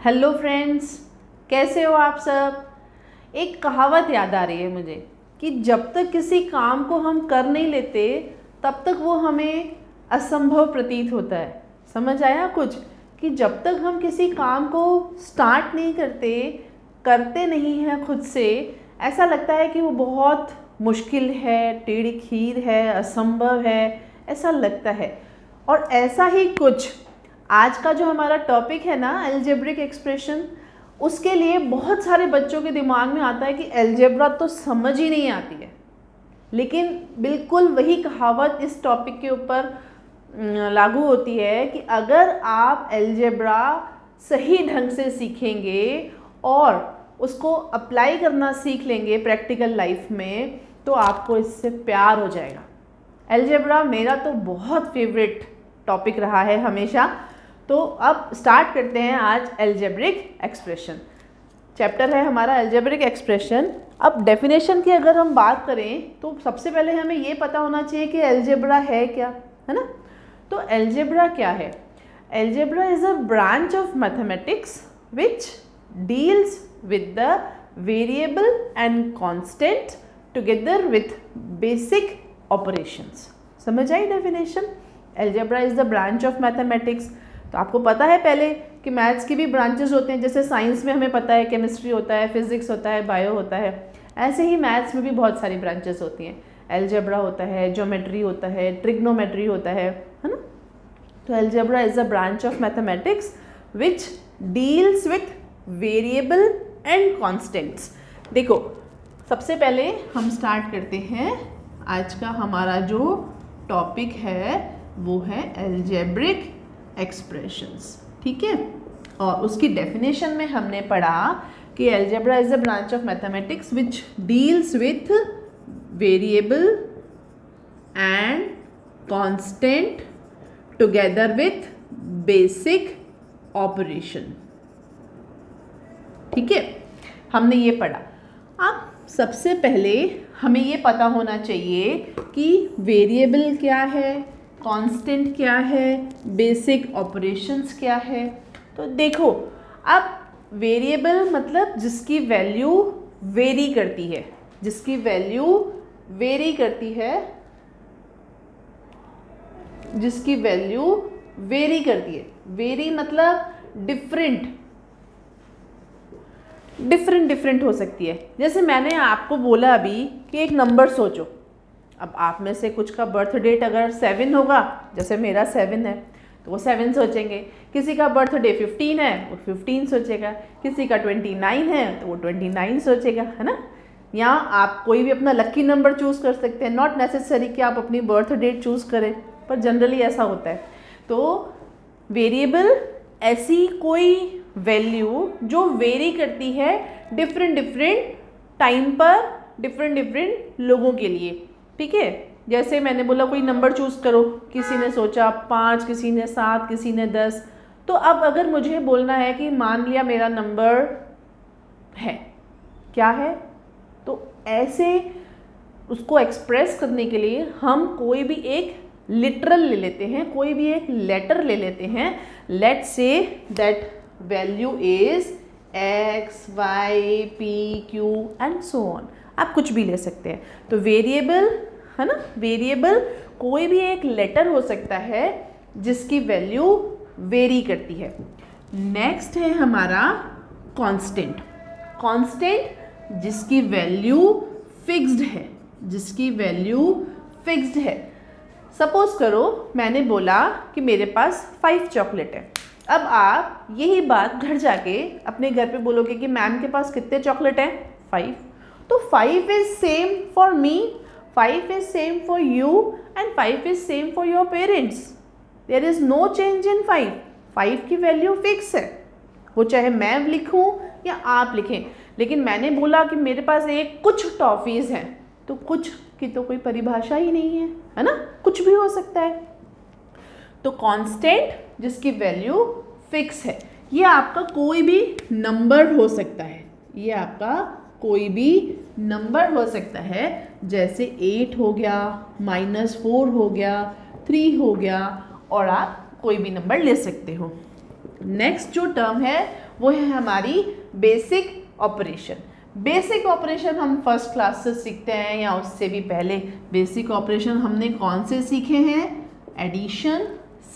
Hello friends, कैसे हो आप सब। एक कहावत याद आ रही है मुझे कि जब तक किसी काम को हम कर नहीं लेते तब तक वो हमें असंभव प्रतीत होता है। समझ आया कुछ कि जब तक हम किसी काम को स्टार्ट नहीं करते नहीं हैं खुद से, ऐसा लगता है कि वो बहुत मुश्किल है, टेढ़ी खीर है, असंभव है, ऐसा लगता है। और ऐसा ही कुछ आज का जो हमारा टॉपिक है ना, अलजेब्रिक एक्सप्रेशन, उसके लिए बहुत सारे बच्चों के दिमाग में आता है कि अलजेब्रा तो समझ ही नहीं आती है। लेकिन बिल्कुल वही कहावत इस टॉपिक के ऊपर लागू होती है कि अगर आप अलजेब्रा सही ढंग से सीखेंगे और उसको अप्लाई करना सीख लेंगे प्रैक्टिकल लाइफ में, तो आपको इससे प्यार हो जाएगा। अलजेब्रा मेरा तो बहुत फेवरेट टॉपिक रहा है हमेशा। तो अब स्टार्ट करते हैं आज अलजेब्रिक एक्सप्रेशन। चैप्टर है हमारा अलजेब्रिक एक्सप्रेशन। अब डेफिनेशन की अगर हम बात करें तो सबसे पहले हमें ये पता होना चाहिए कि अलजेब्रा है क्या, है ना। तो अलजेब्रा क्या है? Algebra is a branch of mathematics which deals with the variable and constant together with basic operations. समझ आई definition? Algebra is the branch of mathematics. तो आपको पता है पहले कि मैथ्स की भी ब्रांचेस होते हैं। जैसे साइंस में हमें पता है केमिस्ट्री होता है, फिजिक्स होता है, बायो होता है, ऐसे ही मैथ्स में भी बहुत सारी ब्रांचेस होती हैं। अलजेब्रा होता है, ज्योमेट्री होता है, ट्रिग्नोमेट्री होता है ना। तो algebra is a branch of mathematics which deals with variable and constants. देखो, सबसे पहले हम स्टार्ट करते हैं। आज का हमारा जो टॉपिक है वो है अलजेब्रिक एक्सप्रेशंस, ठीक है। और उसकी डेफिनेशन में हमने पढ़ा कि algebra is a branch of mathematics which deals with variable and constant together with basic operation, ठीक है। हमने ये पढ़ा। अब सबसे पहले हमें ये पता होना चाहिए कि वेरिएबल क्या है, कांस्टेंट क्या है, बेसिक ऑपरेशंस क्या है। तो देखो, अब वेरिएबल मतलब जिसकी वैल्यू वेरी करती है, जिसकी वैल्यू वेरी करती है, जिसकी वैल्यू वेरी करती है। वेरी मतलब डिफरेंट हो सकती है। जैसे मैंने आपको बोला अभी कि एक नंबर सोचो। अब आप में से कुछ का बर्थ डेट अगर 7 होगा, जैसे मेरा 7 है तो वो 7 सोचेंगे। किसी का बर्थडे 15 है, वो 15 सोचेगा। किसी का 29 है तो वो 29 सोचेगा, है ना। या आप कोई भी अपना लकी नंबर चूज़ कर सकते हैं। नॉट नेसेसरी कि आप अपनी बर्थ डेट चूज़ करें, पर जनरली ऐसा होता है। तो वेरिएबल ऐसी कोई वैल्यू जो वेरी करती है डिफरेंट टाइम पर, डिफरेंट लोगों के लिए, ठीक है। जैसे मैंने बोला कोई नंबर चूज़ करो, किसी ने सोचा 5, किसी ने 7, किसी ने 10। तो अब अगर मुझे बोलना है कि मान लिया मेरा नंबर है, क्या है, तो ऐसे उसको एक्सप्रेस करने के लिए हम कोई भी एक लिटरल ले लेते हैं, कोई भी एक लेटर ले लेते हैं। Let's say that value is x, y, p, q and so on. आप कुछ भी ले सकते हैं। तो वेरिएबल है ना, वेरिएबल कोई भी एक लेटर हो सकता है जिसकी वैल्यू वेरी करती है। नेक्स्ट है हमारा कांस्टेंट। कांस्टेंट जिसकी वैल्यू फिक्स्ड है, जिसकी वैल्यू फिक्स्ड है। सपोज करो मैंने बोला कि मेरे पास 5 चॉकलेट है। अब आप यही बात घर जाके अपने घर पे बोलोगे कि मैम के पास कितने चॉकलेट हैं? 5। तो 5 is same for me, 5 is same for you and 5 is same for your parents. There is no change in 5. 5 की वैल्यू फिक्स है, वो चाहे मैं लिखूं या आप लिखें। लेकिन मैंने बोला कि मेरे पास कुछ टॉफ़ीज़ हैं, तो कुछ की तो कोई परिभाषा ही नहीं है ना, कुछ भी हो सकता है। तो कांस्टेंट जिसकी वैल्यू फिक्स है, ये आपका कोई भी नंबर हो सकता है, ये आपका कोई भी नंबर हो सकता है। जैसे 8 हो गया, -4 हो गया, 3 हो गया, और आप कोई भी नंबर ले सकते हो। नेक्स्ट जो टर्म है वो है हमारी बेसिक ऑपरेशन। बेसिक ऑपरेशन हम फर्स्ट क्लास से सीखते हैं या उससे भी पहले। बेसिक ऑपरेशन हमने कौन से सीखे हैं? एडिशन,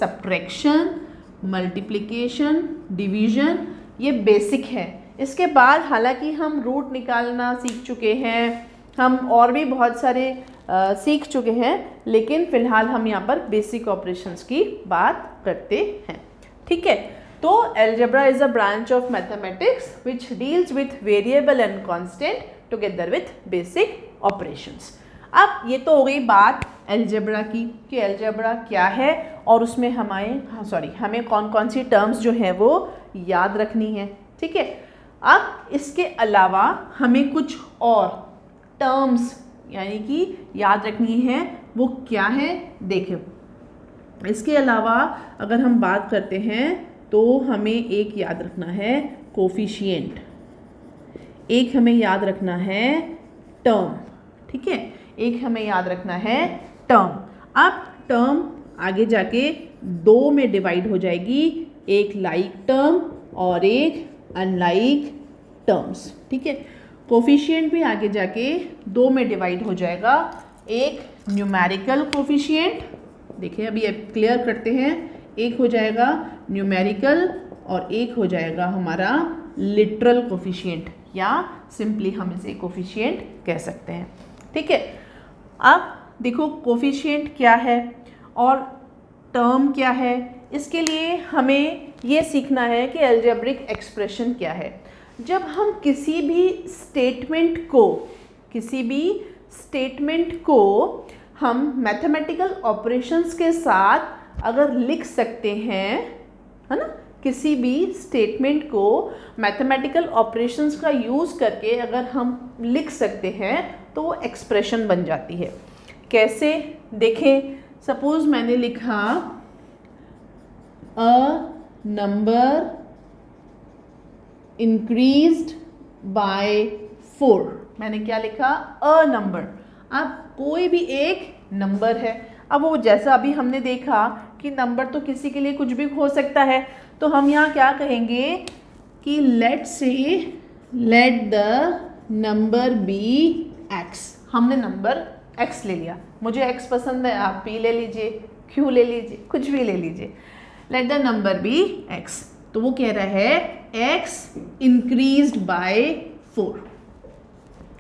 सब्ट्रैक्शन, मल्टीप्लिकेशन, डिवीजन, ये बेसिक है। इसके बाद हालांकि हम रूट निकालना सीख चुके हैं, हम और भी बहुत सारे सीख चुके हैं, लेकिन फ़िलहाल हम यहाँ पर बेसिक ऑपरेशंस की बात करते हैं। ठीक है, तो algebra is a branch of mathematics which deals with variable and constant together with basic operations. अब ये तो हो गई बात अलजेब्रा की कि अलजेब्रा क्या है और उसमें हमें कौन कौन सी टर्म्स जो है वो याद रखनी है। ठीक है, अब इसके अलावा हमें कुछ और टर्म्स यानी कि याद रखनी है, वो क्या है? देखिए, इसके अलावा अगर हम बात करते हैं तो हमें एक याद रखना है कोफिशिएंट, एक हमें याद रखना है टर्म। ठीक है, एक हमें याद रखना है टर्म। अब टर्म आगे जाके दो में डिवाइड हो जाएगी, एक लाइक टर्म और एक अनलाइक टर्म्स। ठीक है, कोफिशिएंट भी आगे जाके दो में डिवाइड हो जाएगा, एक न्यूमेरिकल कोफिशिएंट, देखिए अभी क्लियर करते हैं, एक हो जाएगा न्यूमेरिकल और एक हो जाएगा हमारा लिटरल कोफिशिएंट, या सिंपली हम इसे कोफिशिएंट कह सकते हैं। ठीक है, अब देखो कोफिशिएंट क्या है और टर्म क्या है। इसके लिए हमें ये सीखना है कि अलजेब्रिक एक्सप्रेशन क्या है। जब हम किसी भी स्टेटमेंट को हम मैथमेटिकल ऑपरेशंस के साथ अगर लिख सकते हैं, है ना, किसी भी स्टेटमेंट को मैथमेटिकल ऑपरेशंस का यूज़ करके अगर हम लिख सकते हैं तो वो एक्सप्रेशन बन जाती है। कैसे? देखें, सपोज मैंने लिखा अ नंबर इंक्रीज्ड बाय 4। मैंने क्या लिखा? A number. अब कोई भी एक नंबर है, अब वो जैसा अभी हमने देखा कि नंबर तो किसी के लिए कुछ भी हो सकता है, तो हम यहाँ क्या कहेंगे कि let the number be x। हमने नंबर x ले लिया, मुझे x पसंद है, आप p ले लीजिए, q ले लीजिए, कुछ भी ले लीजिए। Let the number be x, तो वो कह रहा है x इंक्रीज्ड बाय 4।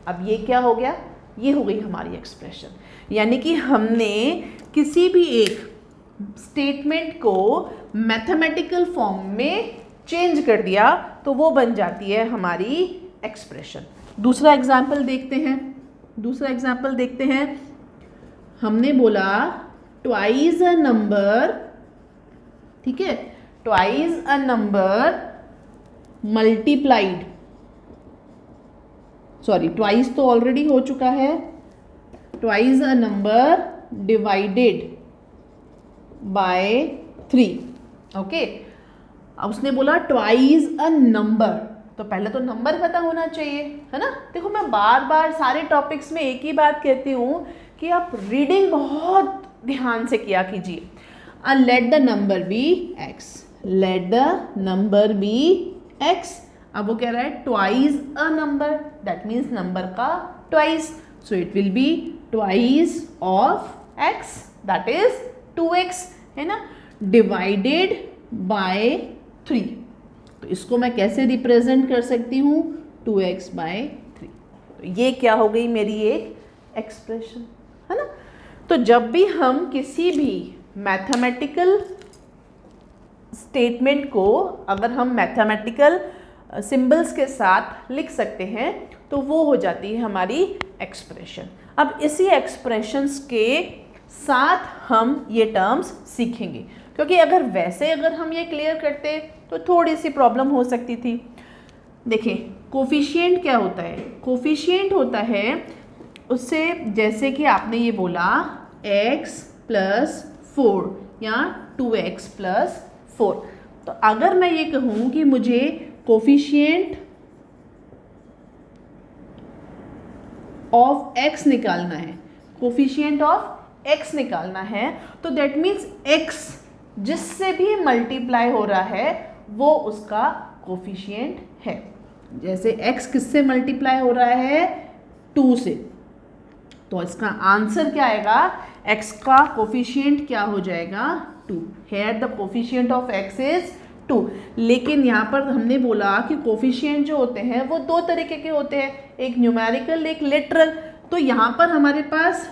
अब ये क्या हो गया? ये हो गई हमारी एक्सप्रेशन। यानी कि हमने किसी भी एक स्टेटमेंट को मैथमेटिकल फॉर्म में चेंज कर दिया तो वो बन जाती है हमारी एक्सप्रेशन। दूसरा एग्जाम्पल देखते हैं। हमने बोला ट्वाइस अ नंबर, ठीक है, twice a number multiplied, sorry twice तो ऑलरेडी हो चुका है, twice a number divided bye 3। Okay, अब उसने बोला ट्वाइस अ नंबर, तो पहले तो नंबर पता होना चाहिए, है ना। देखो, मैं बार बार सारे टॉपिक्स में एक ही बात कहती हूँ कि आप रीडिंग बहुत ध्यान से किया कीजिए। Let the number be x, let the number be x। अब वो कह रहा है twice a number, that means number का twice, so it will be twice of x, that is 2x, है ना, डिवाइडेड बाय 3। तो इसको मैं कैसे रिप्रेजेंट कर सकती हूँ? 2x bye 3। तो ये क्या हो गई? मेरी एक एक्सप्रेशन, है ना। तो जब भी हम किसी भी मैथमेटिकल स्टेटमेंट को अगर हम मैथमेटिकल सिंबल्स के साथ लिख सकते हैं तो वो हो जाती है हमारी एक्सप्रेशन। अब इसी एक्सप्रेशंस के साथ हम ये टर्म्स सीखेंगे, क्योंकि अगर हम ये क्लियर करते तो थोड़ी सी प्रॉब्लम हो सकती थी। देखिए, कोफिशिएंट क्या होता है? कोफिशिएंट होता है उससे, जैसे कि आपने ये बोला x प्लस 4 या 2x प्लस 4, तो अगर मैं ये कहूँ कि मुझे कोफिशिएंट ऑफ x निकालना है, कोफिशिएंट ऑफ x निकालना है, तो दैट मीन्स x जिससे भी मल्टीप्लाई हो रहा है वो उसका कोफिशिएंट है। जैसे x किससे मल्टीप्लाई हो रहा है, 2 से, तो इसका आंसर क्या आएगा, x का कोफिशिएंट क्या हो जाएगा, 2। Here the coefficient of x is 2। लेकिन यहाँ पर हमने बोला कि कोफिशिएंट जो होते हैं वो 2 तरीके के होते हैं, एक न्यूमेरिकल एक लिटरल। तो यहाँ पर हमारे पास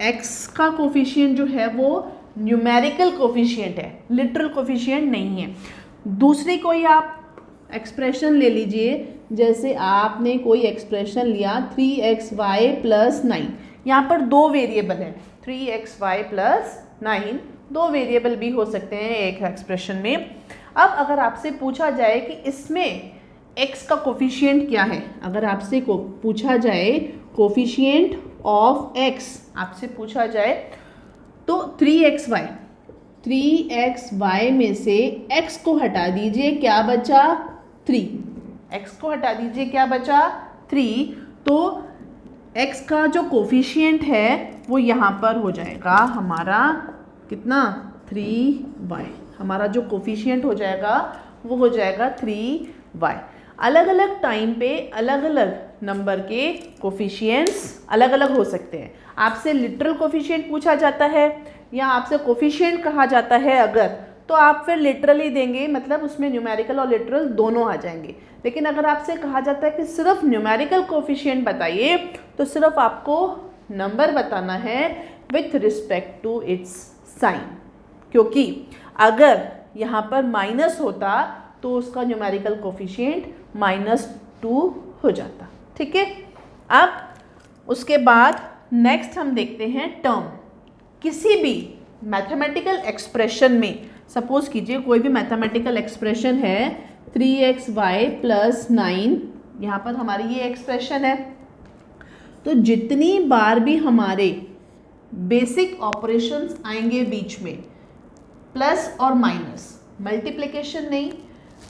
x का कोफिशिएंट जो है वो न्यूमेरिकल कोफिशिएंट है, लिटरल कोफिशिएंट नहीं है। दूसरी कोई आप एक्सप्रेशन ले लीजिए, जैसे आपने कोई एक्सप्रेशन लिया 3xy + 9, यहाँ पर 2 वेरिएबल हैं, 3xy + 9, 2 वेरिएबल भी हो सकते हैं एक एक्सप्रेशन में। अब अगर आपसे पूछा जाए कि इसमें x का कोफिशिएंट क्या है, अगर आपसे पूछा जाए कोफिशिएंट ऑफ x, आपसे पूछा जाए तो 3xy में से x को हटा दीजिए, क्या बचा, 3। x को हटा दीजिए, क्या बचा, 3। तो x का जो कोफिशिएंट है वो यहाँ पर हो जाएगा हमारा कितना, 3y। हमारा जो कोफिशिएंट हो जाएगा वो हो जाएगा 3y। अलग अलग टाइम पे अलग अलग नंबर के कोफिशिएंट्स अलग अलग हो सकते हैं। आपसे लिटरल कोफिशिएंट पूछा जाता है या आपसे कोफिशिएंट कहा जाता है अगर, तो आप फिर लिटरली देंगे, मतलब उसमें न्यूमेरिकल और लिटरल दोनों आ जाएंगे। लेकिन अगर आपसे कहा जाता है कि सिर्फ न्यूमेरिकल कोफिशिएंट बताइए, तो सिर्फ आपको नंबर बताना है with respect to its sign, क्योंकि अगर यहाँ पर माइनस होता तो उसका न्यूमेरिकल कोफिशिएंट -2 हो जाता। ठीक है, अब उसके बाद नेक्स्ट हम देखते हैं टर्म। किसी भी मैथमेटिकल एक्सप्रेशन में, सपोज कीजिए कोई भी मैथमेटिकल एक्सप्रेशन है 3xy + 9, यहाँ पर हमारी ये एक्सप्रेशन है, तो जितनी बार भी हमारे बेसिक ऑपरेशंस आएंगे बीच में, प्लस और माइनस, मल्टीप्लिकेशन नहीं,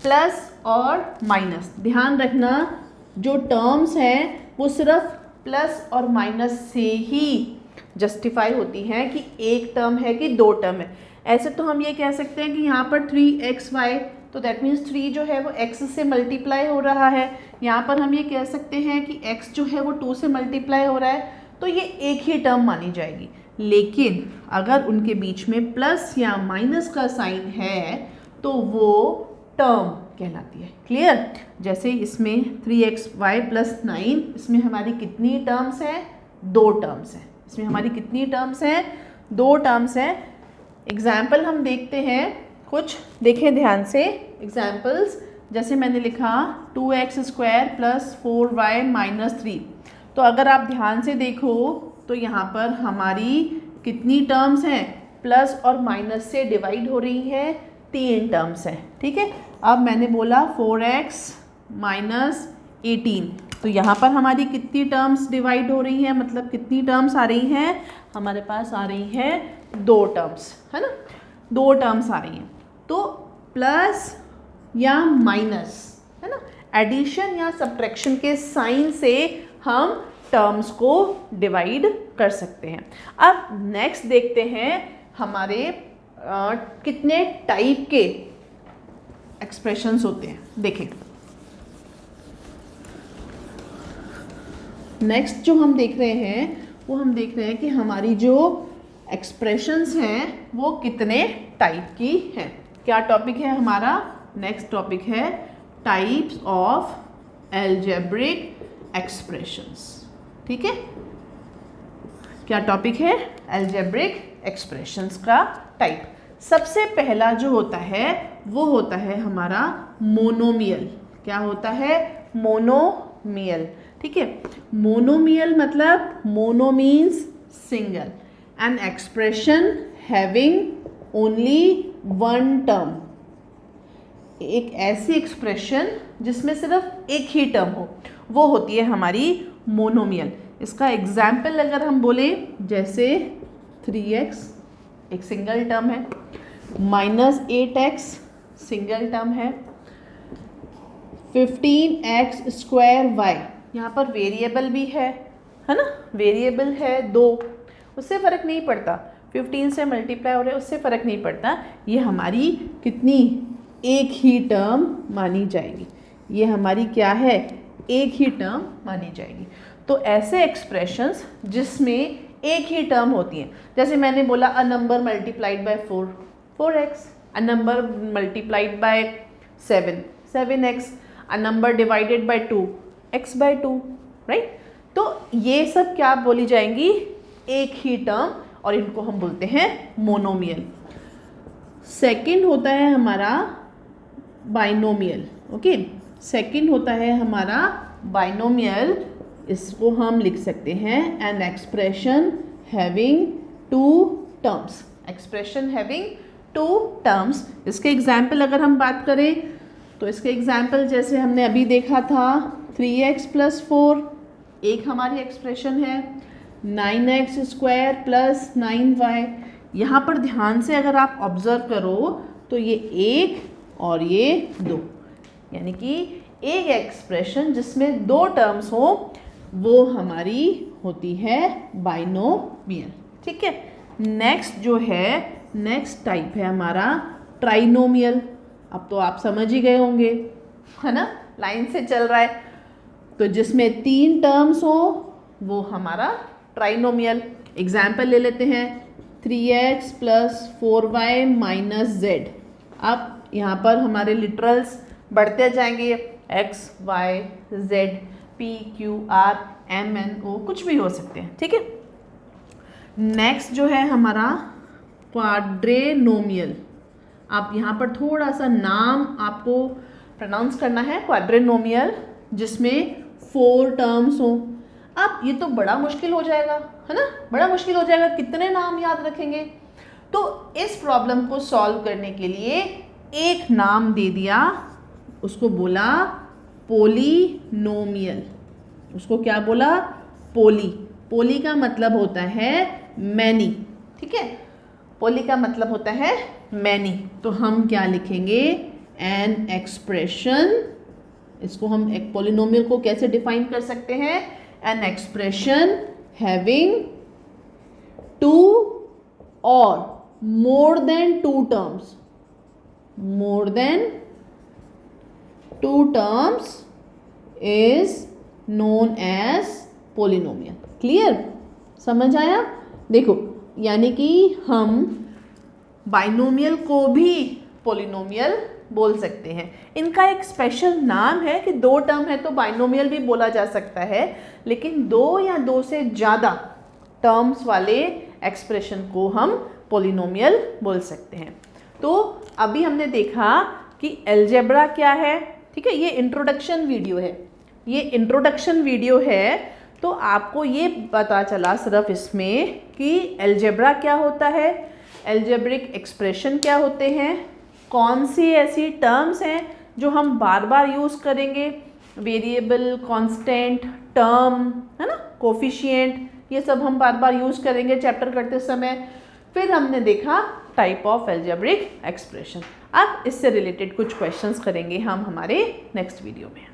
प्लस और माइनस, ध्यान रखना जो टर्म्स हैं वो सिर्फ प्लस और माइनस से ही जस्टिफाई होती हैं कि एक टर्म है कि 2 टर्म है। ऐसे तो हम ये कह सकते हैं कि यहाँ पर 3xy, तो दैट मीन्स 3 जो है वो x से मल्टीप्लाई हो रहा है। यहाँ पर हम ये कह सकते हैं कि x जो है वो 2 से मल्टीप्लाई हो रहा है, तो ये एक ही टर्म मानी जाएगी। लेकिन अगर उनके बीच में प्लस या माइनस का साइन है तो वो टर्म कहलाती है। क्लियर? जैसे इसमें 3xy + 9, इसमें हमारी कितनी टर्म्स हैं, 2 टर्म्स हैं। इसमें हमारी कितनी टर्म्स हैं, 2 टर्म्स हैं। एग्जाम्पल हम देखते हैं कुछ, देखें ध्यान से एग्जाम्पल्स। जैसे मैंने लिखा 2x² + 4y - 3, तो अगर आप ध्यान से देखो तो यहाँ पर हमारी कितनी टर्म्स हैं, प्लस और माइनस से डिवाइड हो रही हैं, 3 टर्म्स हैं। ठीक है, अब मैंने बोला 4x - 18, तो यहाँ पर हमारी कितनी टर्म्स डिवाइड हो रही हैं, मतलब कितनी टर्म्स आ रही हैं, हमारे पास आ रही हैं 2 टर्म्स, है ना, 2 टर्म्स आ रही हैं। तो प्लस या माइनस, है ना, एडिशन या सब्ट्रैक्शन के साइन से हम टर्म्स को डिवाइड कर सकते हैं। अब नेक्स्ट देखते हैं हमारे कितने टाइप के एक्सप्रेशंस होते हैं। देखें, नेक्स्ट जो हम देख रहे हैं वो हम देख रहे हैं कि हमारी जो एक्सप्रेशंस हैं वो कितने टाइप की हैं। क्या टॉपिक है हमारा? नेक्स्ट टॉपिक है टाइप्स ऑफ अलजेब्रिक एक्सप्रेशंस। ठीक है, क्या टॉपिक है? अलजेब्रिक एक्सप्रेशंस का टाइप। सबसे पहला जो होता है वो होता है हमारा मोनोमियल। क्या होता है? मोनोमियल। ठीक है, मोनोमियल मतलब mono means single, N expression having only 1 term. एक ऐसी एक्सप्रेशन जिसमें सिर्फ एक ही टर्म हो, वो होती है हमारी मोनोमियल। इसका एग्जाम्पल अगर हम बोले, जैसे 3x एक सिंगल टर्म है, -8x सिंगल टर्म है, 15x² यहाँ पर वेरिएबल भी है ना, वेरिएबल है 2, उससे फ़र्क नहीं पड़ता, 15 से मल्टीप्लाई हो रहे हैं उससे फ़र्क नहीं पड़ता। ये हमारी कितनी एक ही टर्म मानी जाएगी। ये हमारी क्या है, एक ही टर्म मानी जाएगी। तो ऐसे एक्सप्रेशंस जिसमें एक ही टर्म होती हैं, जैसे मैंने बोला a number multiplied by 4, 4x, a number multiplied by 7, 7x, a number divided by 2, x by 2, right. तो ये सब क्या बोली जाएंगी, एक ही टर्म, और इनको हम बोलते हैं मोनोमियल। सेकंड होता है हमारा बाइनोमियल। ओके, सेकंड होता है हमारा बाइनोमियल। इसको हम लिख सकते हैं an expression having two terms, expression having two terms. इसके एग्जाम्पल अगर हम बात करें तो इसके एग्जाम्पल जैसे हमने अभी देखा था 3x + 4 एक हमारी एक्सप्रेशन है, 9x² + 9y। यहाँ पर ध्यान से अगर आप ऑब्जर्व करो तो ये 1 और ये 2, यानी कि एक एक्सप्रेशन जिसमें 2 टर्म्स हो वो हमारी होती है बाइनोमियल। ठीक है, नेक्स्ट जो है, नेक्स्ट टाइप है हमारा ट्राइनोमियल। अब तो आप समझ ही गए होंगे, है ना, लाइन से चल रहा है। तो जिसमें 3 टर्म्स हो वो हमारा ट्राइनोमियल। एग्जाम्पल ले लेते हैं, 3x + 4y - z। अब यहाँ पर हमारे लिटरल्स बढ़ते जाएंगे, x, y, z, p, q, r, m, n, o, कुछ भी हो सकते हैं। ठीक है, नेक्स्ट जो है हमारा क्वाड्रेनोमियल। आप यहाँ पर थोड़ा सा नाम आपको प्रोनाउंस करना है, क्वाड्रेनोमियल, जिसमें 4 टर्म्स हो। अब ये तो बड़ा मुश्किल हो जाएगा, है ना, बड़ा मुश्किल हो जाएगा, कितने नाम याद रखेंगे। तो इस प्रॉब्लम को सॉल्व करने के लिए एक नाम दे दिया, उसको बोला पोलिनोमियल। उसको क्या बोला, पोली। पोली का मतलब होता है मैनी। ठीक है, पोली का मतलब होता है मैनी। तो हम क्या लिखेंगे, एन एक्सप्रेशन। इसको हम एक पोलिनोमियल को कैसे डिफाइन कर सकते हैं, एन एक्सप्रेशन हैविंग 2 और more than 2 terms, more than 2 terms is known as polynomial. Clear, समझ आया। देखो, यानी कि हम बाइनोमियल को भी पोलिनोमियल बोल सकते हैं। इनका एक स्पेशल नाम है कि 2 टर्म है तो बाइनोमियल भी बोला जा सकता है, लेकिन 2 या 2 से ज़्यादा टर्म्स वाले एक्सप्रेशन को हम पोलिनोमियल बोल सकते हैं। तो अभी हमने देखा कि अलजेब्रा क्या है। ठीक है, ये इंट्रोडक्शन वीडियो है, ये इंट्रोडक्शन वीडियो है। तो आपको ये पता चला सिर्फ इसमें कि अलजेब्रा क्या होता है, अलजेब्रिक एक्सप्रेशन क्या होते हैं, कौन सी ऐसी टर्म्स हैं जो हम बार बार यूज़ करेंगे, वेरिएबल, कांस्टेंट, टर्म, है ना, कोफिशिएंट, ये सब हम बार बार यूज़ करेंगे चैप्टर करते समय। फिर हमने देखा टाइप ऑफ अलजेब्रिक एक्सप्रेशन। अब इससे रिलेटेड कुछ क्वेश्चंस करेंगे हम हमारे नेक्स्ट वीडियो में।